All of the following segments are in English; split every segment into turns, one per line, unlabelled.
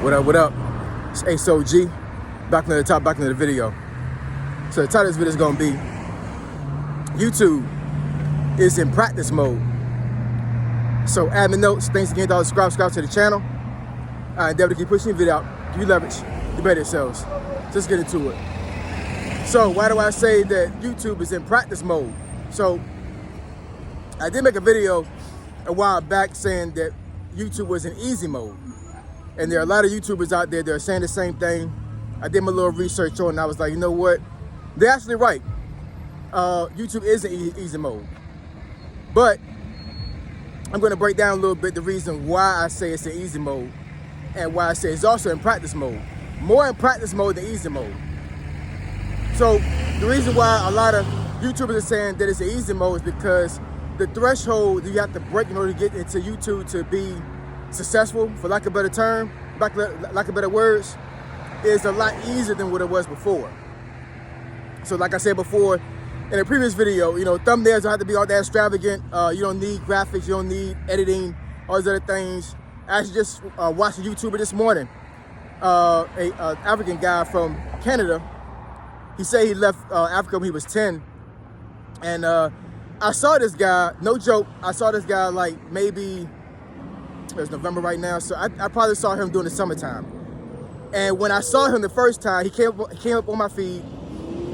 What up? It's Ace OG, back into the top, back into the video. So the title of this video is gonna be, YouTube is in practice mode. So admin notes, thanks again to all the subscribe to the channel. I endeavor to keep pushing the video out, give you leverage, you better yourselves. Just get into it. So why do I say that YouTube is in practice mode? So I did make a video a while back saying that YouTube was in easy mode. And there are a lot of YouTubers out there that are saying the same thing. I did my little research on it and I was like, you know what? They're actually right. YouTube is in easy mode. But I'm gonna break down a little bit the reason why I say it's in easy mode and why I say it's also in practice mode. More in practice mode than easy mode. So the reason why a lot of YouTubers are saying that it's in easy mode is because the threshold you have to break in order to get into YouTube to be successful, for lack of a better term, lack of better words, is a lot easier than what it was before. So like I said before in a previous video, you know, thumbnails don't have to be all that extravagant. You don't need graphics, you don't need editing, all these other things. I actually just watched a YouTuber this morning, a African guy from Canada. He said he left Africa when he was 10. And I saw this guy, no joke, I saw this guy like maybe, it's November right now, so I probably saw him during the summertime. And when I saw him the first time, he came up on my feed.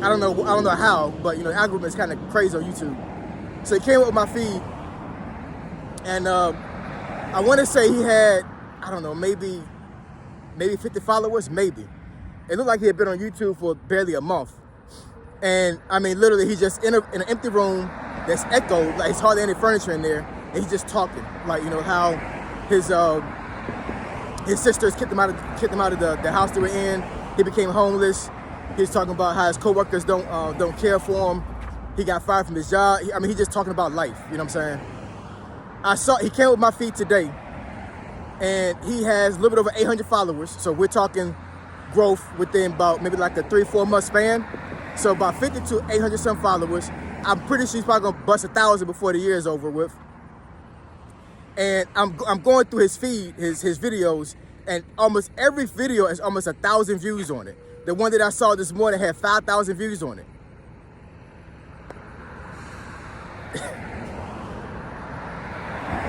I don't know how, but you know, the algorithm is kind of crazy on YouTube. So he came up on my feed, and I want to say he had, I don't know, maybe 50 followers, maybe. It looked like he had been on YouTube for barely a month. And I mean, literally, he's just in an empty room that's echoed, like it's hardly any furniture in there, and he's just talking, like, you know, how his sisters kicked him out of the house they were in. He became homeless. He's talking about how his coworkers don't care for him. He got fired from his job. I mean, he's just talking about life. You know what I'm saying? He came with my feed today, and he has a little bit over 800 followers. So we're talking growth within about maybe like a 3-4 month span. So about 50 to 800 some followers. I'm pretty sure he's probably gonna bust 1,000 before the year is over with. And I'm going through his feed, his videos, and almost every video has almost 1,000 views on it. The one that I saw this morning had 5,000 views on it.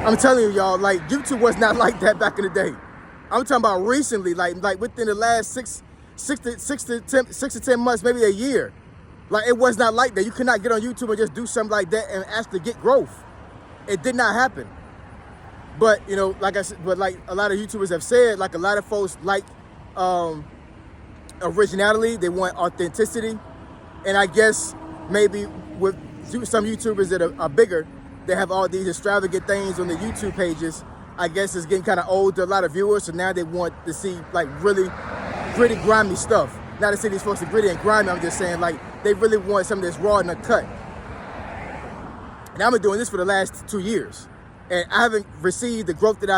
I'm telling you, y'all, like, YouTube was not like that back in the day. I'm talking about recently, like within the last six to 10 months, maybe a year. Like, it was not like that. You could not get on YouTube and just do something like that and actually get growth. It did not happen. But, you know, like I said, but like a lot of YouTubers have said, like a lot of folks like originality, they want authenticity. And I guess maybe with some YouTubers that are bigger, they have all these extravagant things on the YouTube pages. I guess it's getting kind of old to a lot of viewers, so now they want to see like really gritty, grimy stuff. Not to say these folks are gritty and grimy, I'm just saying like they really want something that's raw and uncut. And I've been doing this for the last 2 years. And I haven't received the growth that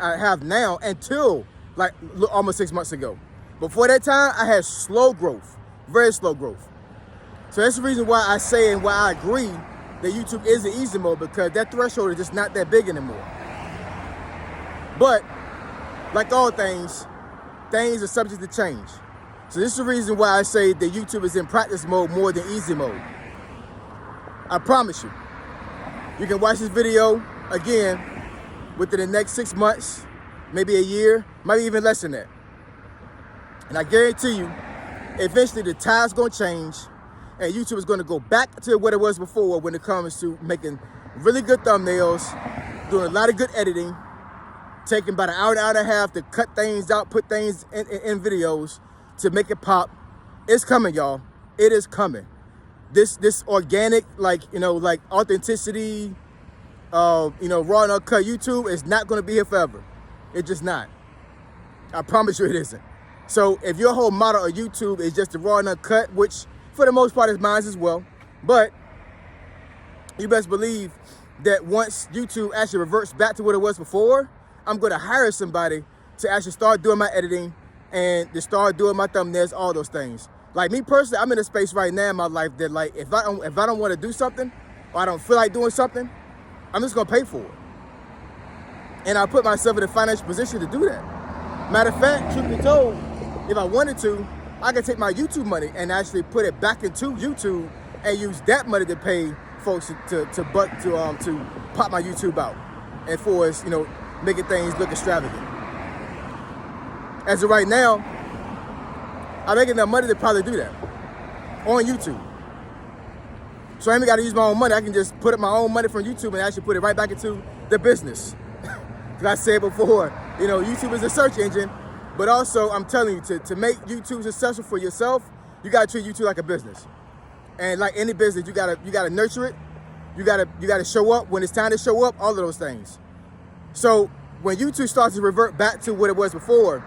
I have now until like almost 6 months ago. Before that time, I had slow growth, very slow growth. So that's the reason why I say and why I agree that YouTube is in easy mode, because that threshold is just not that big anymore. But like all things are subject to change. So this is the reason why I say that YouTube is in practice mode more than easy mode. I promise you. You can watch this video again within the next 6 months, maybe a year, maybe even less than that. And I guarantee you, eventually the tide's gonna change and YouTube is gonna go back to what it was before when it comes to making really good thumbnails, doing a lot of good editing, taking about an hour and a half to cut things out, put things in videos to make it pop. It's coming, y'all. It is coming. This organic, like, you know, like authenticity, you know, raw and uncut YouTube is not going to be here forever. It's just not. I promise you it isn't. So if your whole model of YouTube is just the raw and uncut, which for the most part is mine as well, but you best believe that once YouTube actually reverts back to what it was before, I'm going to hire somebody to actually start doing my editing and to start doing my thumbnails, all those things. Like me personally, I'm in a space right now in my life that like, if I don't want to do something or I don't feel like doing something, I'm just gonna pay for it. And I put myself in a financial position to do that. Matter of fact, truth be told, if I wanted to, I could take my YouTube money and actually put it back into YouTube and use that money to pay folks to pop my YouTube out, and for us, making things look extravagant. As of right now, I'm making enough money to probably do that on YouTube. So I ain't got to use my own money. I can just put up my own money from YouTube and actually put it right back into the business. Like I said before, YouTube is a search engine, but also I'm telling you, to make YouTube successful for yourself, you gotta treat YouTube like a business. And like any business, you gotta nurture it. You gotta show up when it's time to show up. All of those things. So when YouTube starts to revert back to what it was before,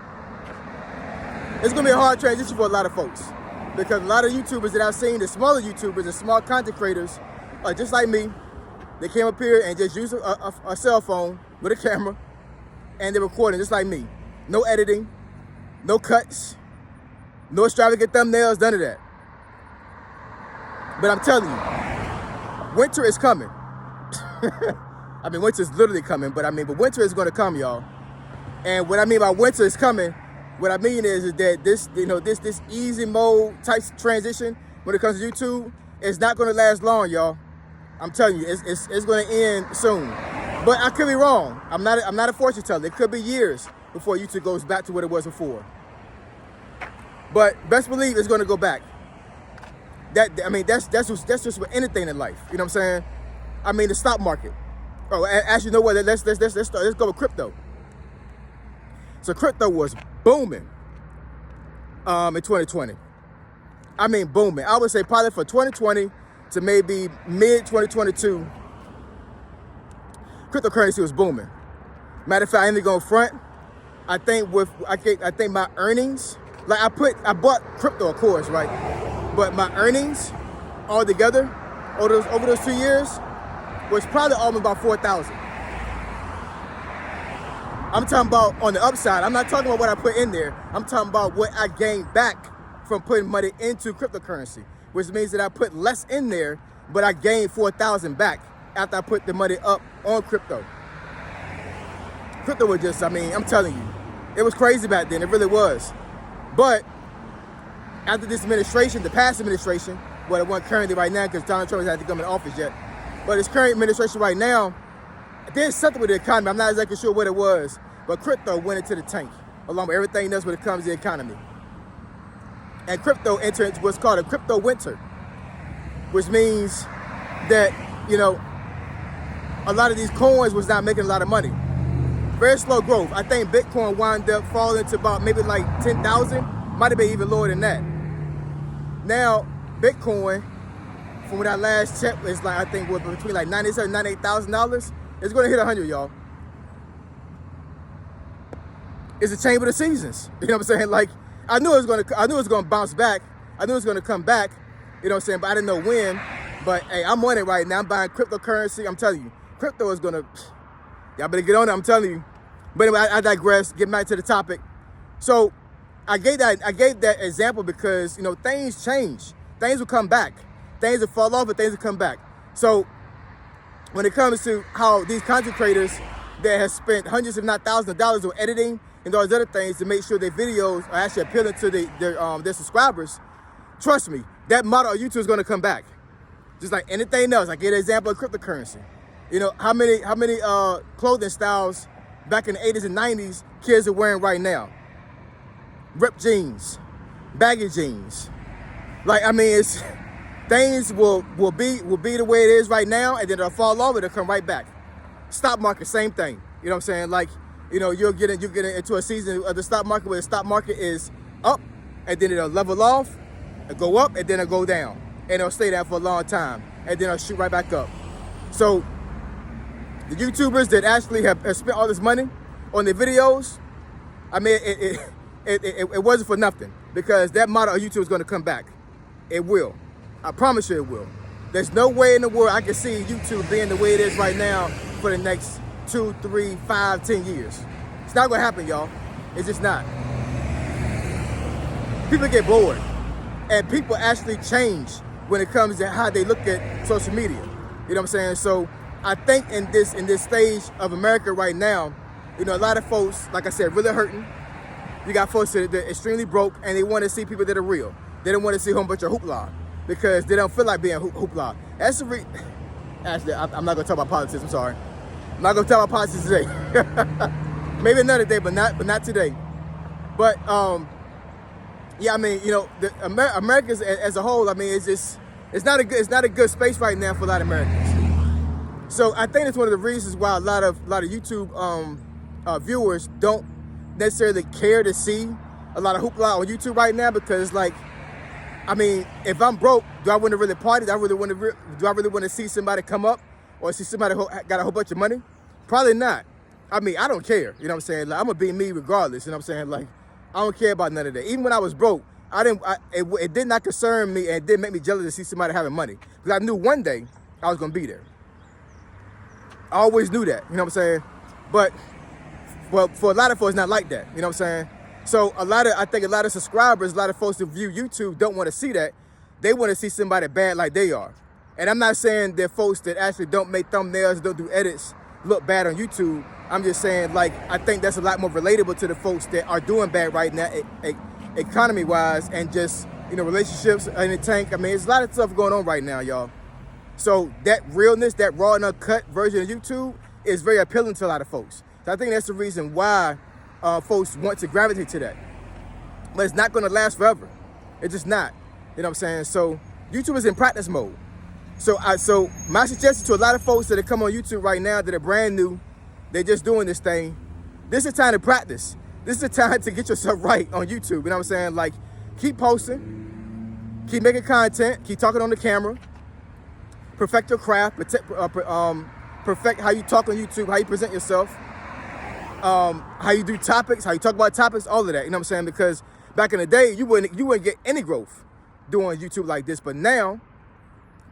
it's gonna be a hard transition for a lot of folks, because a lot of YouTubers that I've seen, the smaller YouTubers, the small content creators, are just like me. They came up here and just used a cell phone with a camera, and they're recording just like me. No editing, no cuts, no extravagant thumbnails, none of that. But I'm telling you, winter is coming. I mean, winter is literally coming, but winter is gonna come, y'all. And what I mean by winter is coming, what I mean is that this easy mode type transition when it comes to YouTube is not gonna last long, y'all. I'm telling you, it's gonna end soon. But I could be wrong. I'm not a fortune teller. It could be years before YouTube goes back to what it was before. But best believe it's gonna go back. That's just with anything in life. You know what I'm saying? The stock market. Oh, actually, you know what? Let's go with crypto. So crypto was booming in 2020. Booming. I would say probably for 2020 to maybe mid 2022, cryptocurrency was booming. Matter of fact, I ain't going front. I think my earnings, like I bought crypto, of course, right? But my earnings all together over those 2 years was probably almost about 4,000. I'm talking about on the upside. I'm not talking about what I put in there. I'm talking about what I gained back from putting money into cryptocurrency, which means that I put less in there, but I gained 4,000 back after I put the money up on crypto. Crypto was just, I'm telling you, it was crazy back then. It really was. But after this administration, the past administration, well, it wasn't currently right now because Donald Trump hasn't come in office yet, but this current administration right now, there's something with the economy. I'm not exactly sure what it was, but crypto went into the tank, along with everything else when it comes to the economy. And crypto entered into what's called a crypto winter, which means that, a lot of these coins was not making a lot of money. Very slow growth. I think Bitcoin wound up falling to about maybe like 10,000, might have been even lower than that. Now, Bitcoin, from when I last checked, is like, I think, between like $97,000 and $98,000. It's gonna hit 100, y'all. It's a change of the seasons. You know what I'm saying? Like, I knew it was gonna bounce back. I knew it was gonna come back. You know what I'm saying? But I didn't know when. But hey, I'm on it right now. I'm buying cryptocurrency. I'm telling you, crypto is gonna. Y'all better get on it. I'm telling you. But anyway, I digress. Get back to the topic. So I gave that example because things change. Things will come back. Things will fall off, and things will come back. So when it comes to how these content creators that have spent hundreds, if not thousands of dollars on editing and those other things to make sure their videos are actually appealing to their subscribers, trust me, that model of YouTube is going to come back. Just like anything else. I gave an example of cryptocurrency. How many clothing styles back in the 80s and 90s kids are wearing right now? Ripped jeans, baggy jeans. It's things will be the way it is right now, and then it'll fall off and it'll come right back. Stock market, same thing. You know what I'm saying? You're getting into a season of the stock market where the stock market is up, and then it'll level off, it'll go up, and then it'll go down. And it'll stay there for a long time, and then it'll shoot right back up. So the YouTubers that actually have spent all this money on their videos, it wasn't for nothing, because that model of YouTube is going to come back. It will. I promise you it will. There's no way in the world I can see YouTube being the way it is right now for the next 2, 3, 5, 10 years. It's not going to happen, y'all. It's just not. People get bored, and people actually change when it comes to how they look at social media. You know what I'm saying? So I think in this stage of America right now, a lot of folks, like I said, really hurting. you got folks that are extremely broke and they want to see people that are real. They don't want to see a whole bunch of hoopla because they don't feel like being hoopla. That's the Actually, I'm not gonna talk about politics. I'm sorry. I'm not gonna talk about politics today. Maybe another day, but not today. But yeah, I mean, you know, America as a whole, I mean, it's not a good space right now for a lot of Americans. So I think it's one of the reasons why a lot of YouTube viewers don't necessarily care to see a lot of hoopla on YouTube right now, because like, I mean, if I'm broke, do I want to really party? Do I really want to see somebody come up or see somebody who got a whole bunch of money? Probably not. I mean, I don't care. You know what I'm saying? Like, I'm gonna be me regardless. You know what I'm saying? Like, I don't care about none of that. Even when I was broke, it did not concern me, and it did make me jealous to see somebody having money, because I knew one day I was gonna be there. I always knew that. You know what I'm saying? But well, for a lot of folks, it's not like that. You know what I'm saying? So I think a lot of subscribers, a lot of folks who view YouTube don't want to see that. They want to see somebody bad like they are. And I'm not saying that folks that actually don't make thumbnails, don't do edits, look bad on YouTube. I'm just saying, like, I think that's a lot more relatable to the folks that are doing bad right now, economy-wise, and just, you know, relationships in the tank. I mean, there's a lot of stuff going on right now, y'all. So that realness, that raw and uncut version of YouTube is very appealing to a lot of folks. So I think that's the reason why folks want to gravitate to that. But it's not going to last forever. It's just not. You know what I'm saying? So YouTube is in practice mode. So my suggestion to a lot of folks that are come on YouTube right now that are brand new, they're just doing this thing, this is time to practice. This is the time to get yourself right on YouTube. You know what I'm saying? Like, keep posting, keep making content, keep talking on the camera, perfect your craft, perfect how you talk on YouTube, how you present yourself, how you do topics, how you talk about topics, all of that. You know what I'm saying? Because back in the day, you wouldn't get any growth doing YouTube like this. But now,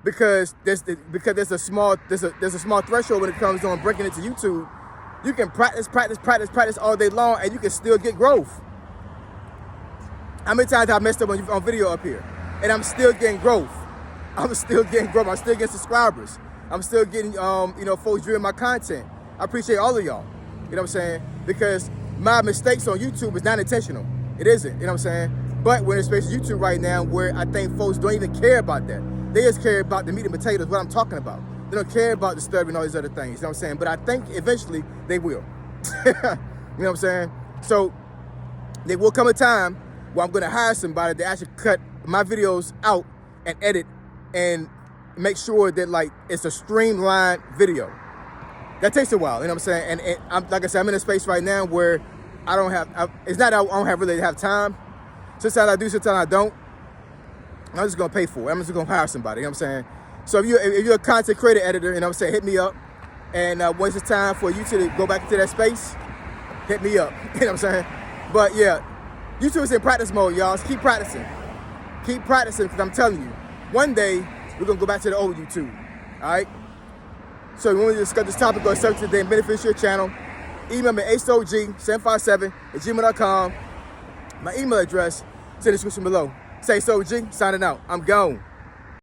because there's a small threshold when it comes on breaking into YouTube, you can practice all day long, and you can still get growth. How many times have I messed up on video up here, and I'm still getting growth? I'm still getting growth. I'm still getting subscribers. I'm still getting you know, folks viewing my content. I appreciate all of y'all. You know what I'm saying? Because my mistakes on YouTube is not intentional. It isn't. You know what I'm saying? But we're in a space of YouTube right now where I think folks don't even care about that. They just care about the meat and potatoes, what I'm talking about. They don't care about disturbing all these other things. You know what I'm saying? But I think eventually they will. You know what I'm saying? So there will come a time where I'm going to hire somebody to actually cut my videos out and edit and make sure that, like, it's a streamlined video. That takes a while, you know what I'm saying? And I'm, like I said, I'm in a space right now where I don't have, it's not that I don't really have time. Sometimes I do, sometimes I don't. I'm just gonna pay for it. I'm just gonna hire somebody, you know what I'm saying? So if you're a content creator editor, you know what I'm saying, hit me up. And once it's time for you to go back into that space, hit me up, you know what I'm saying? But yeah, YouTube is in practice mode, y'all. So keep practicing. Keep practicing, because I'm telling you, one day, we're gonna go back to the old YouTube, all right? So if you want to discuss this topic or subject today and benefit your channel, email me asog757@gmail.com. My email address is in the description below. Say So G, signing out. I'm gone.